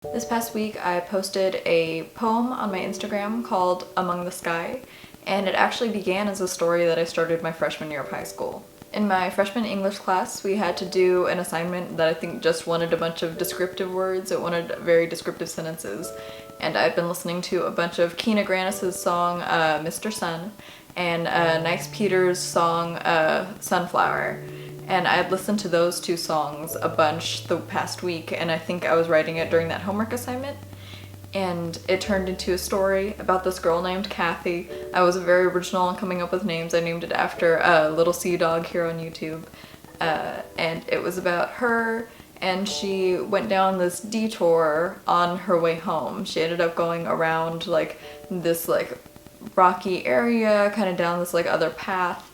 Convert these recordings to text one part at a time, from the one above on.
This past week I posted a poem on my Instagram called Among the Sky, and it actually began as a story that I started my freshman year of high school. In my freshman English class, we had to do an assignment that I think just wanted a bunch of descriptive words. It wanted very descriptive sentences. And I've been listening to a bunch of Keena Grannis's song, Mr. Sun, and Nice Peter's song, Sunflower. And I had listened to those two songs a bunch the past week, and I think I was writing it during that homework assignment. And it turned into a story about this girl named Kathy. I was very original in coming up with names. I named it after a little sea dog here on YouTube. And it was about her, and she went down this detour on her way home. She ended up going around this rocky area, kind of down this other path,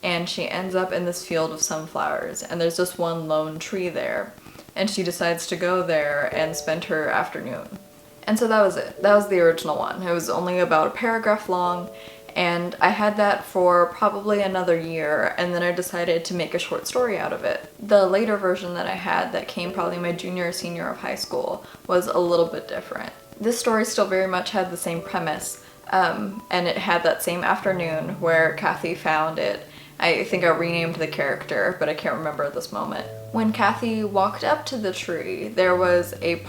and she ends up in this field of sunflowers, and there's just one lone tree there, and she decides to go there and spend her afternoon. And so that was it. That was the original one. It was only about a paragraph long, and I had that for probably another year, and then I decided to make a short story out of it. The later version that I had that came probably my junior or senior of high school was a little bit different. This story still very much had the same premise, and it had that same afternoon where Kathy found it. I think I renamed the character, but I can't remember at this moment. When Kathy walked up to the tree, there was a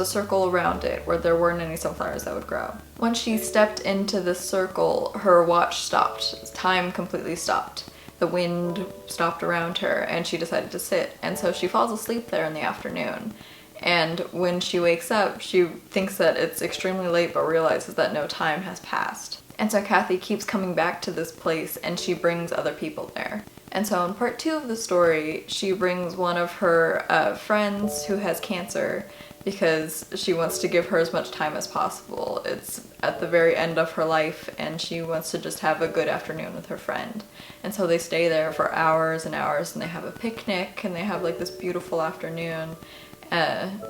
circle around it where there weren't any sunflowers that would grow. When she stepped into this circle, her watch stopped. Time completely stopped. The wind stopped around her, and she decided to sit. And so she falls asleep there in the afternoon. And when she wakes up, she thinks that it's extremely late, but realizes that no time has passed. And so Kathy keeps coming back to this place, and she brings other people there. And so in part 2 of the story, she brings one of her friends who has cancer because she wants to give her as much time as possible. It's at the very end of her life, and she wants to just have a good afternoon with her friend. And so they stay there for hours and hours, and they have a picnic, and they have this beautiful afternoon,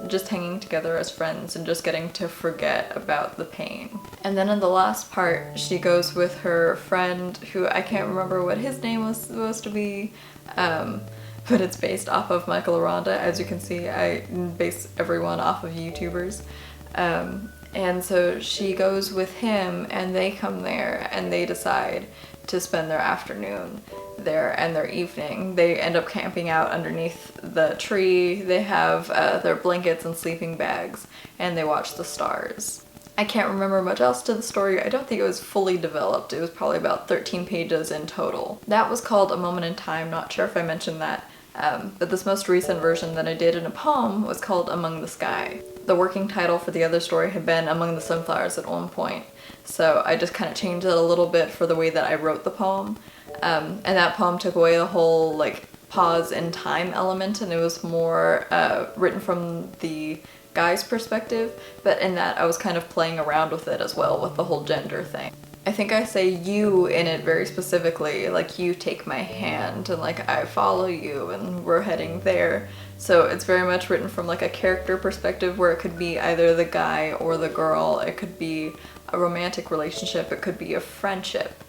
just hanging together as friends and just getting to forget about the pain. And then in the last part, she goes with her friend, who I can't remember what his name was supposed to be, but it's based off of Michael Aranda. As you can see, I base everyone off of YouTubers. And so she goes with him, and they come there, and they decide to spend their afternoon there and their evening. They end up camping out underneath the tree. They have their blankets and sleeping bags, and they watch the stars. I can't remember much else to the story. I don't think it was fully developed. It was probably about 13 pages in total. That was called A Moment in Time. Not sure if I mentioned that. But this most recent version that I did in a poem was called Among the Sky. The working title for the other story had been Among the Sunflowers at one point, so I just kind of changed it a little bit for the way that I wrote the poem. And that poem took away the whole pause in time element, and it was more written from the guy's perspective, but in that I was kind of playing around with it as well, with the whole gender thing. I think I say you in it very specifically, you take my hand, and I follow you, and we're heading there. So it's very much written from a character perspective, where it could be either the guy or the girl. It could be a romantic relationship. It could be a friendship.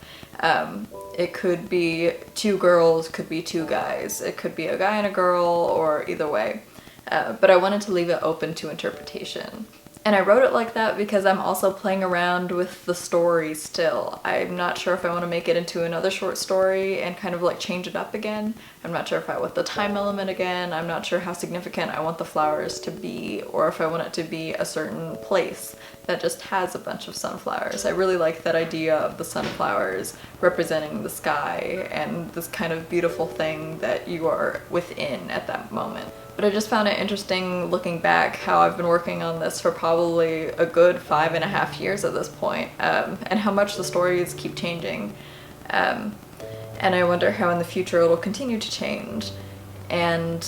It could be two girls, could be two guys. It could be a guy and a girl, or either way. But I wanted to leave it open to interpretation. And I wrote it like that because I'm also playing around with the story still. I'm not sure if I want to make it into another short story and kind of change it up again. I'm not sure if I want the time element again. I'm not sure how significant I want the flowers to be, or if I want it to be a certain place that just has a bunch of sunflowers. I really like that idea of the sunflowers representing the sky and this kind of beautiful thing that you are within at that moment. But I just found it interesting looking back how I've been working on this for probably a good 5.5 years at this point, and how much the stories keep changing. And I wonder how in the future it'll continue to change. And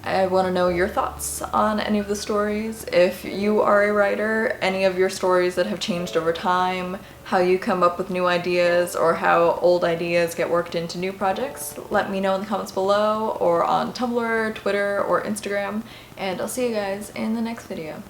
I want to know your thoughts on any of the stories. If you are a writer, any of your stories that have changed over time, how you come up with new ideas, or how old ideas get worked into new projects, let me know in the comments below, or on Tumblr, Twitter, or Instagram, and I'll see you guys in the next video.